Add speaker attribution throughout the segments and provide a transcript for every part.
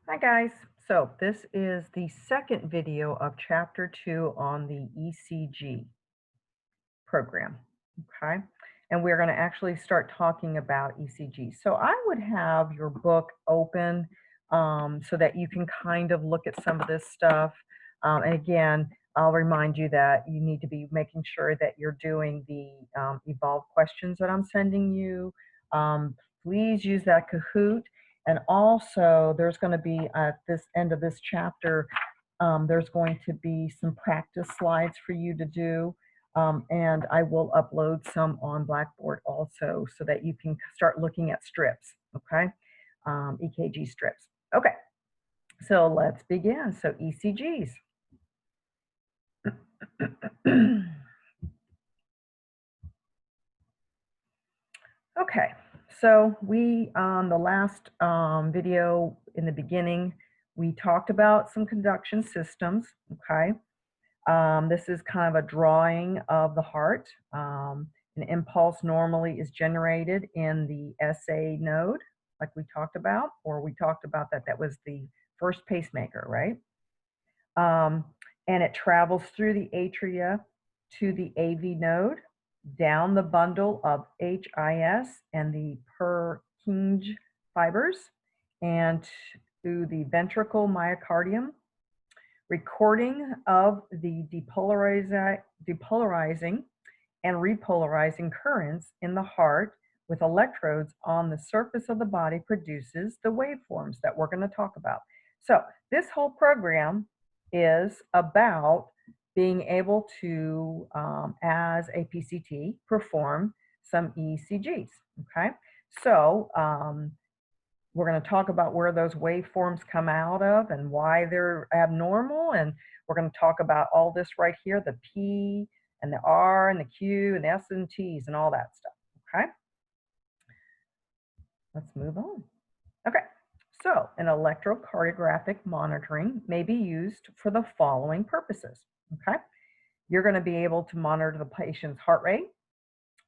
Speaker 1: Hi guys. So this is the second video of chapter 2 on the ECG program. Okay. And we're going to actually start talking about ECG. So I would have your book open so that you can kind of look at some of this stuff. And again, I'll remind you that you need to be making sure that you're doing the evolve questions that I'm sending you. Um, please use that Kahoot. And also, there's going to be at this end of this chapter, there's going to be some practice slides for you to do. And I will upload some on Blackboard also so that you can start looking at strips, okay? EKG strips. Okay, so let's begin. So ECGs. Okay, so we, on the last video in the beginning, we talked about some conduction systems, okay? This is kind of a drawing of the heart. An impulse normally is generated in the SA node, like we talked about, or we talked about that was the first pacemaker, right? And it travels through the atria to the AV node, down the bundle of HIS and the Purkinje fibers, and through the ventricle myocardium, recording of the depolarizing and repolarizing currents in the heart with electrodes on the surface of the body produces the waveforms that we're going to talk about. So this whole program is about being able to, as a PCT, perform some ECGs, okay? So we're going to talk about where those waveforms come out of and why they're abnormal. And we're going to talk about all this right here, the P and the R and the Q and the S and T's and all that stuff. Okay. Let's move on. Okay. So an electrocardiographic monitoring may be used for the following purposes. Okay. You're going to be able to monitor the patient's heart rate,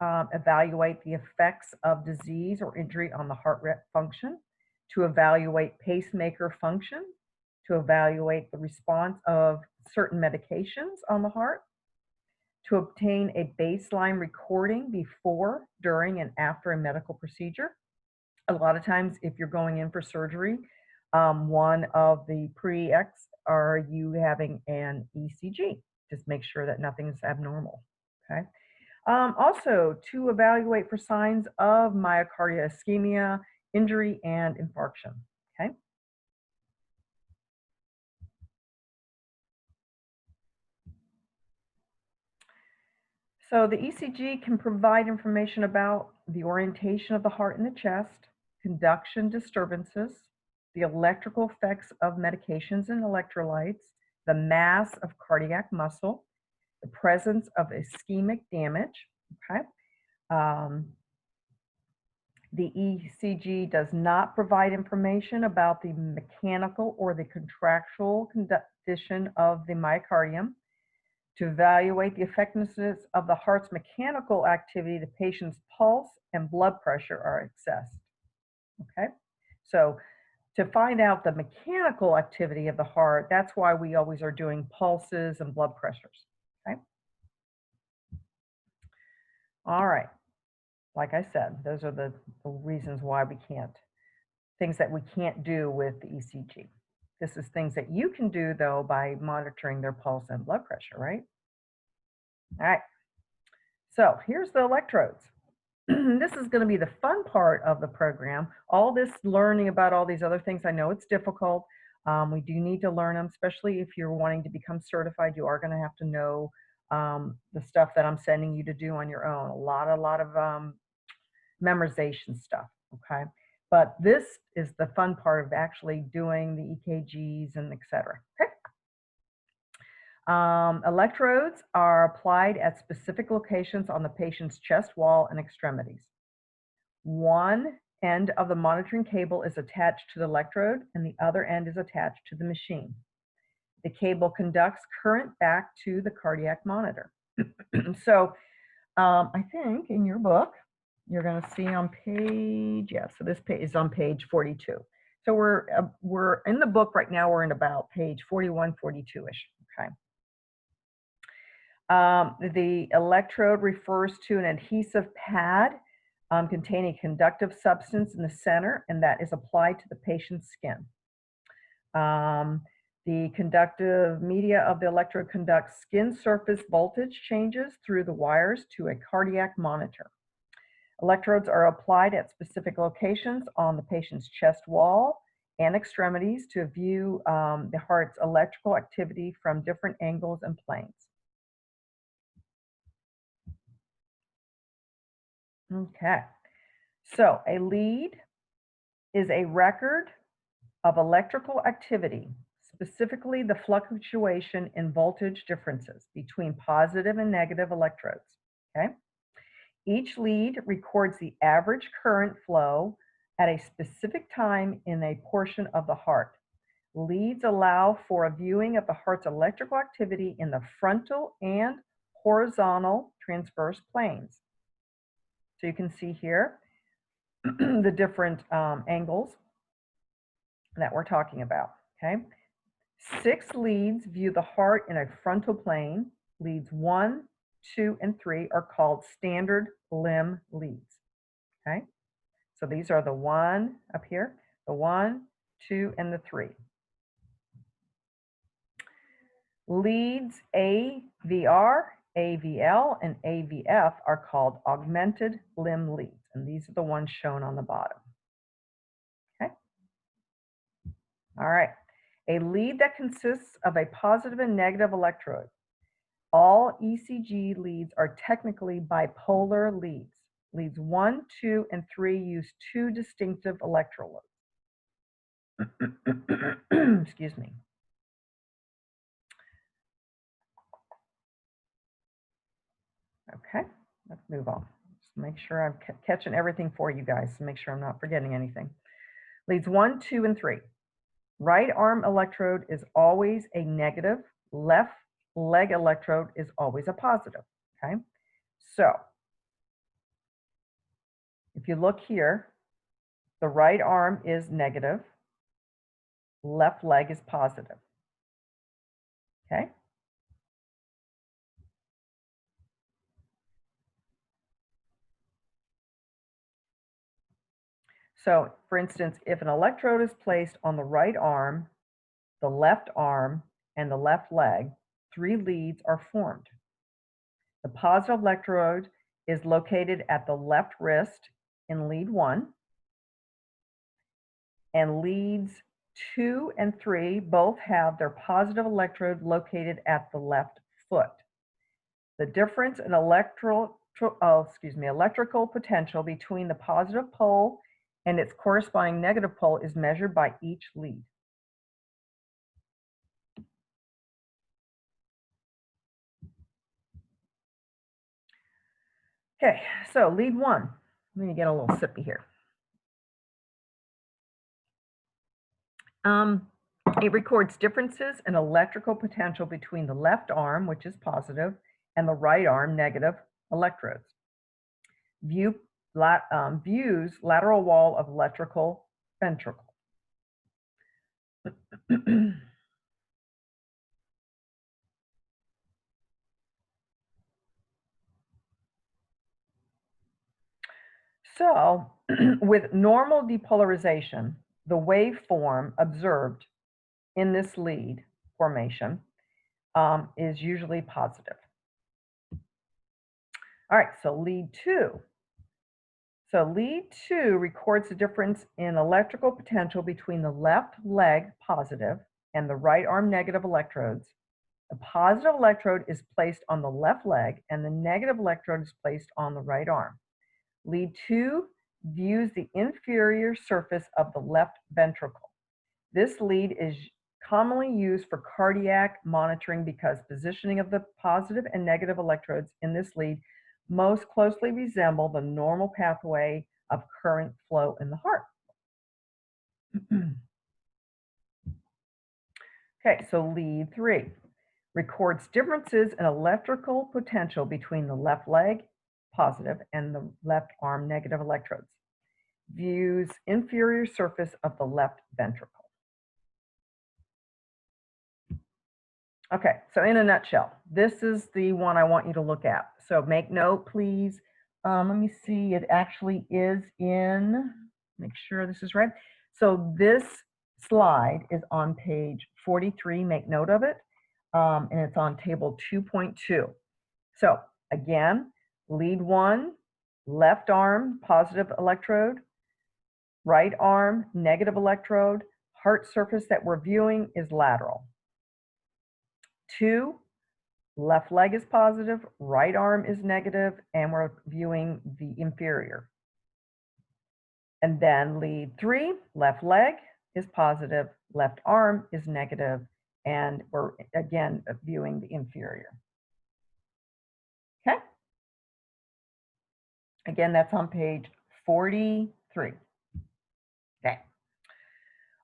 Speaker 1: evaluate the effects of disease or injury on the heart rate function, to evaluate pacemaker function, to evaluate the response of certain medications on the heart, to obtain a baseline recording before, during, and after a medical procedure. A lot of times, if you're going in for surgery, one of the prereqs are you having an ECG. Just make sure that nothing's abnormal, okay? Also, to evaluate for signs of myocardial ischemia, injury, and infarction, okay? So the ECG can provide information about the orientation of the heart and the chest, conduction disturbances, the electrical effects of medications and electrolytes, the mass of cardiac muscle, the presence of ischemic damage, okay? The ECG does not provide information about the mechanical or the contractual condition of the myocardium. To evaluate the effectiveness of the heart's mechanical activity, the patient's pulse and blood pressure are assessed. Okay, so to find out the mechanical activity of the heart, that's why we always are doing pulses and blood pressures. Okay, all right. Like I said, those are the reasons why we can't, things that we can't do with the ECG. This is things that you can do, though, by monitoring their pulse and blood pressure, right? All right. So here's the electrodes. This is going to be the fun part of the program. All this learning about all these other things, I know it's difficult. We do need to learn them, especially if you're wanting to become certified. You are going to have to know the stuff that I'm sending you to do on your own. A lot of memorization stuff, okay? But this is the fun part of actually doing the EKGs and etc. Okay? Electrodes are applied at specific locations on the patient's chest wall and extremities. One end of the monitoring cable is attached to the electrode and the other end is attached to the machine. The cable conducts current back to the cardiac monitor. So I think in your book, you're going to see on page, yeah, so this page is on page 42. So we're in the book right now. We're in about page 41, 42-ish. Okay. The electrode refers to an adhesive pad containing a conductive substance in the center, and that is applied to the patient's skin. The conductive media of the electrode conducts skin surface voltage changes through the wires to a cardiac monitor. Electrodes are applied at specific locations on the patient's chest wall and extremities to view the heart's electrical activity from different angles and planes. Okay, so a lead is a record of electrical activity, specifically the fluctuation in voltage differences between positive and negative electrodes. Okay? Each lead records the average current flow at a specific time in a portion of the heart. Leads allow for a viewing of the heart's electrical activity in the frontal and horizontal transverse planes. So you can see here the different angles that we're talking about, okay? 6 leads view the heart in a frontal plane. Leads 1, 2, and 3 are called standard limb leads, okay? So these are the 1 up here, the 1, 2, and the 3. Leads AVR, AVL, and AVF are called augmented limb leads, and these are the ones shown on the bottom. Okay. All right. A lead that consists of a positive and negative electrode. All ECG leads are technically bipolar leads. Leads 1, 2, and 3 use 2 distinctive electrodes. Excuse me. Okay, let's move on. Just make sure I'm catching everything for you guys, to make sure I'm not forgetting anything. Leads 1, 2, and 3. Right arm electrode is always a negative. Left leg electrode is always a positive. Okay, so if you look here, the right arm is negative. Left leg is positive. Okay. So, for instance, if an electrode is placed on the right arm, the left arm, and the left leg, 3 leads are formed. The positive electrode is located at the left wrist in lead 1, and leads 2 and 3 both have their positive electrode located at the left foot. The difference in electrical potential between the positive pole and its corresponding negative pole is measured by each lead. Okay, so lead 1. Let me get a little sippy here. It records differences in electrical potential between the left arm, which is positive, and the right arm, negative electrodes. Views lateral wall of electrical ventricle. So, with normal depolarization, the waveform observed in this lead formation is usually positive. All right, so lead 2. So lead 2 records the difference in electrical potential between the left leg positive and the right arm negative electrodes. The positive electrode is placed on the left leg and the negative electrode is placed on the right arm. Lead 2 views the inferior surface of the left ventricle. This lead is commonly used for cardiac monitoring because positioning of the positive and negative electrodes in this lead most closely resemble the normal pathway of current flow in the heart. Okay, so lead 3 records differences in electrical potential between the left leg positive and the left arm negative electrodes. views inferior surface of the left ventricle. Okay, so in a nutshell, this is the one I want you to look at. So make note, please. Let me see, it actually is in, make sure this is right. So this slide is on page 43, make note of it, and it's on table 2.2. So again, lead 1, left arm, positive electrode, right arm, negative electrode, heart surface that we're viewing is lateral. 2, left leg is positive, right arm is negative, and we're viewing the inferior. And then lead 3, left leg is positive, left arm is negative, and we're again viewing the inferior. Okay? Again, that's on page 43. Okay.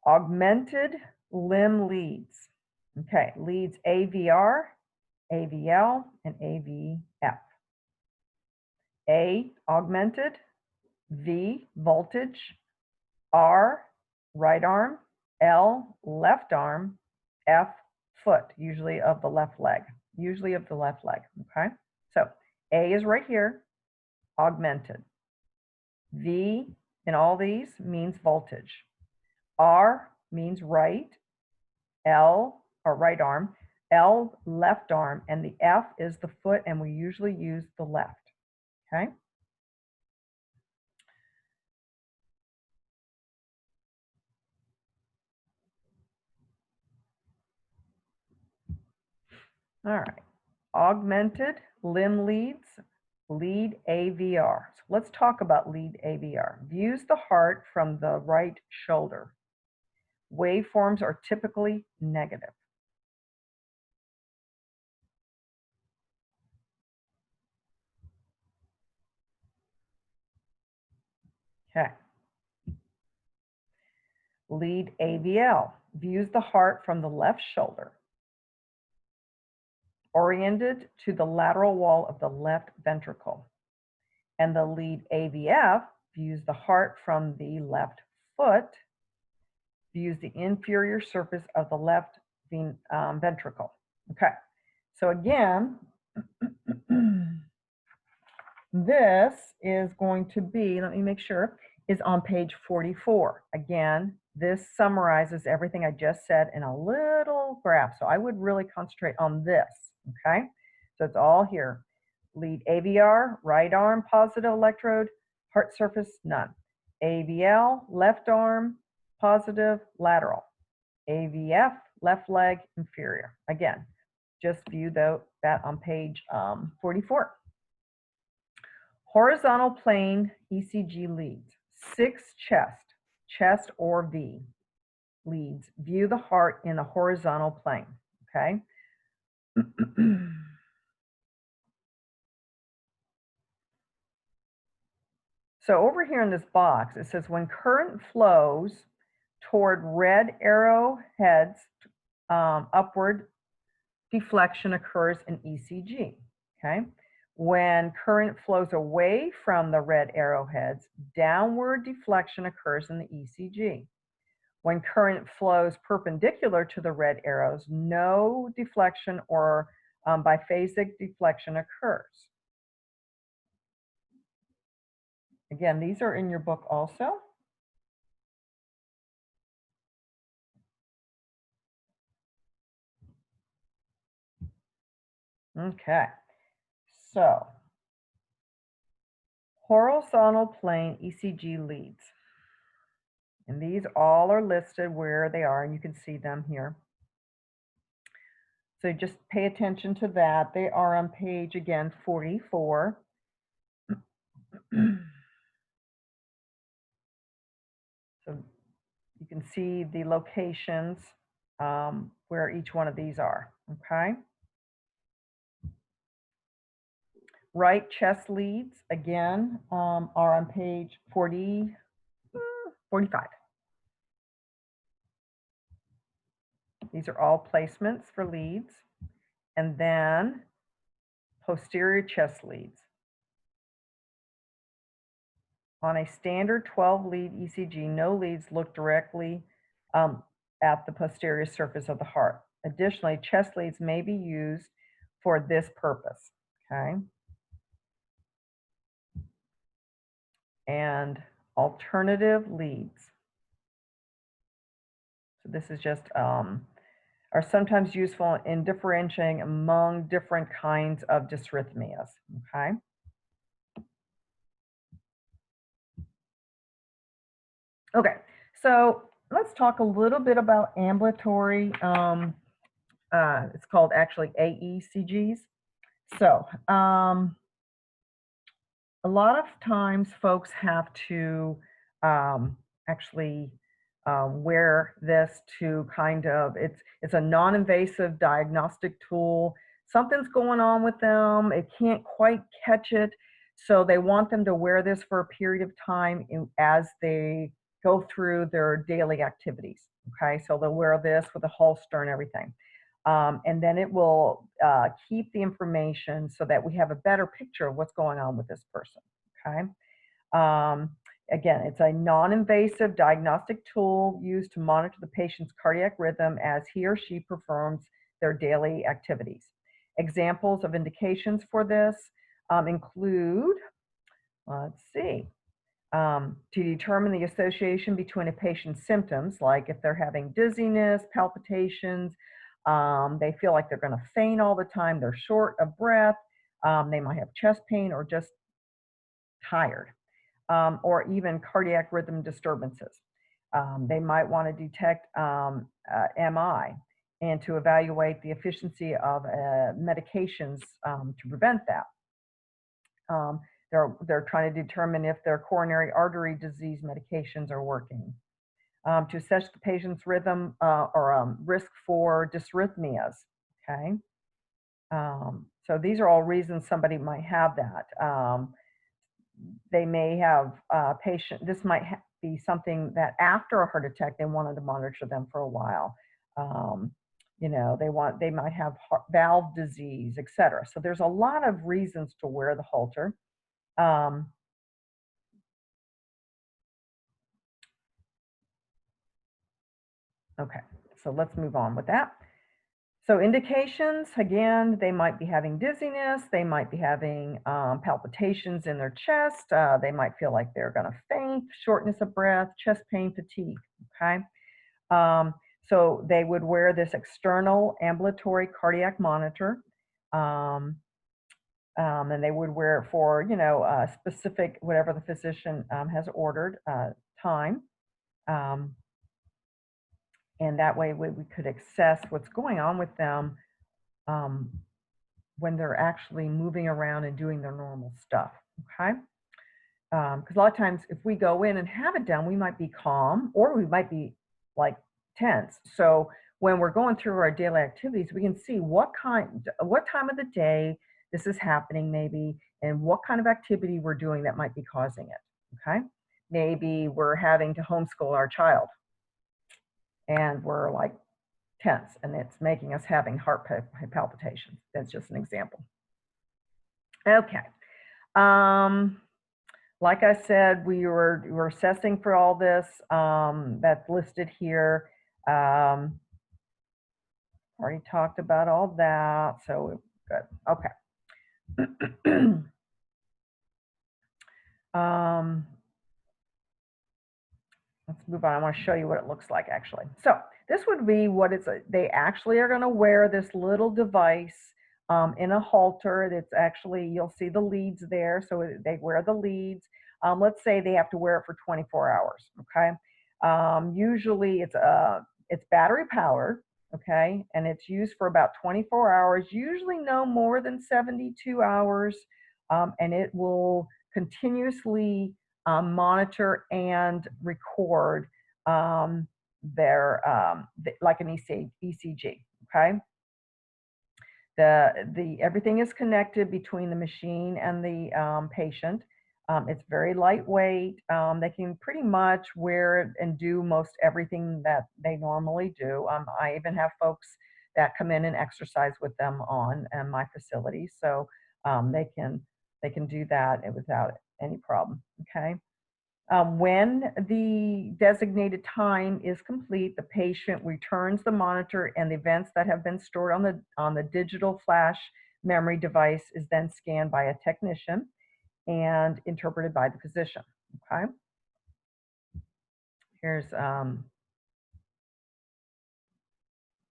Speaker 1: Augmented limb leads. Okay, leads AVR, AVL, and AVF. A, augmented, V, voltage, R, right arm, L, left arm, F, foot, usually of the left leg, okay? So A is right here, augmented. V in all these means voltage. R means right, L, or right arm, L, left arm, and the F is the foot, and we usually use the left, okay? All right, augmented limb leads, lead AVR. So let's talk about lead AVR. Views the heart from the right shoulder. Waveforms are typically negative. Okay. Lead AVL views the heart from the left shoulder, oriented to the lateral wall of the left ventricle. And the lead AVF views the heart from the left foot, views the inferior surface of the left ventricle. Okay, so again, this is going to be, let me make sure, is on page 44. Again, this summarizes everything I just said in a little graph. So I would really concentrate on this, okay? So it's all here. Lead AVR, right arm, positive electrode, heart surface, none. AVL, left arm, positive, lateral. AVF, left leg, inferior. Again, just view that on page 44. Horizontal plane ECG leads. 6 chest or V leads. View the heart in the horizontal plane, okay? So over here in this box, it says when current flows toward red arrow heads, upward deflection occurs in ECG, okay? When current flows away from the red arrowheads, downward deflection occurs in the ECG. When current flows perpendicular to the red arrows, no deflection or biphasic deflection occurs. Again, these are in your book also. Okay, so horizontal plane ECG leads. And these all are listed where they are, and you can see them here. So just pay attention to that. They are on page, again, 44. So you can see the locations where each one of these are, okay? Right chest leads, again, are on page 45. These are all placements for leads. And then posterior chest leads. On a standard 12-lead ECG, no leads look directly um, at the posterior surface of the heart. Additionally, chest leads may be used for this purpose, okay? And alternative leads. So this is just are sometimes useful in differentiating among different kinds of dysrhythmias, okay? Okay, so let's talk a little bit about ambulatory, it's called actually AECGs. So, a lot of times folks have to um, actually wear this to kind of it's a non-invasive diagnostic tool. Something's going on with them, it can't quite catch it, so they want them to wear this for a period of time as they go through their daily activities. Okay, so they'll wear this with a holster and everything. And then it will keep the information so that we have a better picture of what's going on with this person. Okay. Um, Again, it's a non-invasive diagnostic tool used to monitor the patient's cardiac rhythm as he or she performs their daily activities. Examples of indications for this include, let's see, to determine the association between a patient's symptoms, like if they're having dizziness, palpitations, they feel like they're going to faint all the time, they're short of breath, they might have chest pain or just tired, or even cardiac rhythm disturbances. They might want to detect MI and to evaluate the efficiency of medications to prevent that. They're trying to determine if their coronary artery disease medications are working. To assess the patient's rhythm or risk for dysrhythmias. Okay. So these are all reasons somebody might have that. They may have this might be something that after a heart attack, they wanted to monitor them for a while. Um, they might have valve disease, etc. So there's a lot of reasons to wear the Holter. Okay, so let's move on with that. So indications, again, they might be having dizziness, they might be having palpitations in their chest, they might feel like they're going to faint, shortness of breath, chest pain, fatigue, okay? Um, so they would wear this external ambulatory cardiac monitor, and they would wear it for, specific, whatever the physician has ordered time. And that way we could assess what's going on with them um, when they're actually moving around and doing their normal stuff, okay? Because a lot of times if we go in and have it done, we might be calm or we might be like tense. So when we're going through our daily activities, we can see what time of the day this is happening maybe, and what kind of activity we're doing that might be causing it, okay? Maybe we're having to homeschool our child and we're like tense and it's making us having heart palpitations. That's just an example. Okay. Like I said, we were assessing for all this that's listed here. Already talked about all that, so good. Okay. um, let's move on. I want to show you what it looks like actually. So this would be what they actually are going to wear this little device in a halter. That's actually, you'll see the leads there. So they wear the leads. Let's say they have to wear it for 24 hours. Okay. Usually it's battery powered. Okay. And it's used for about 24 hours, usually no more than 72 hours. And it will continuously monitor and record like an ECG. Okay, everything is connected between the machine and the patient. It's very lightweight. They can pretty much wear it and do most everything that they normally do. I even have folks that come in and exercise with them on my facility, so they can do that without any problem. Okay. When the designated time is complete, the patient returns the monitor, and the events that have been stored on the digital flash memory device is then scanned by a technician and interpreted by the physician. Okay. Here's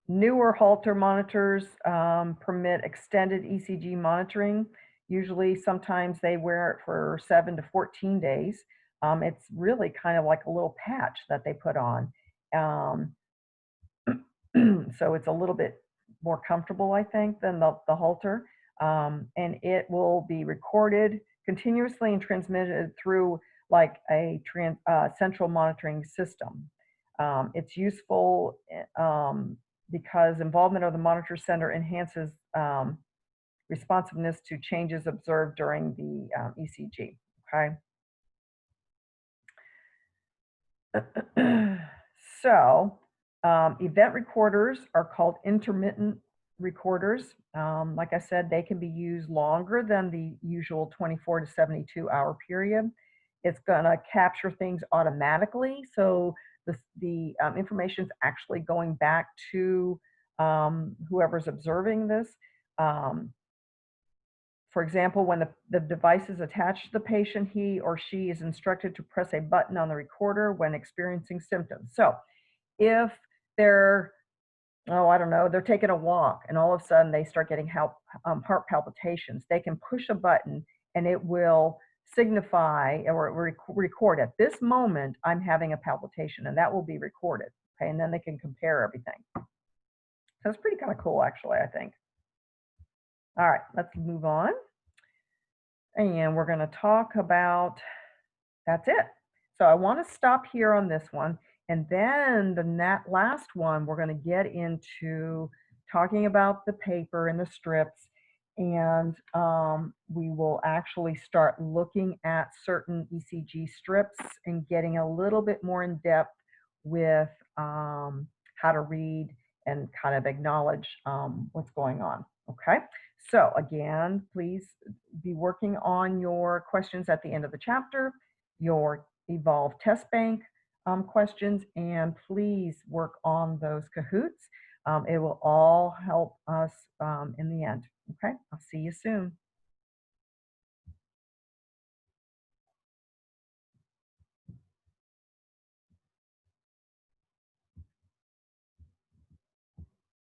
Speaker 1: newer Holter monitors permit extended ECG monitoring. Usually, sometimes they wear it for 7 to 14 days. It's really kind of like a little patch that they put on. Um, so it's a little bit more comfortable, I think, than the Holter. And it will be recorded continuously and transmitted through like a central monitoring system. It's useful because involvement of the monitor center enhances responsiveness to changes observed during the ECG. Okay. So, event recorders are called intermittent recorders. Like I said, they can be used longer than the usual 24 to 72-hour period. It's going to capture things automatically. So the information is actually going back to whoever's observing this. For example, when the device is attached to the patient, he or she is instructed to press a button on the recorder when experiencing symptoms. So if they're, oh, I don't know, they're taking a walk and all of a sudden they start getting heart palpitations, they can push a button and it will signify or record at this moment, I'm having a palpitation, and that will be recorded. Okay, and then they can compare everything. So it's pretty kind of cool, actually, I think. All right, let's move on. And we're going to talk about, that's it. So I want to stop here on this one. And then the last one, we're going to get into talking about the paper and the strips. And we will actually start looking at certain ECG strips and getting a little bit more in depth with how to read and kind of acknowledge what's going on. Okay. So again, please be working on your questions at the end of the chapter, your Evolve test bank questions, and please work on those Kahoots. It will all help us in the end. Okay, I'll see you soon.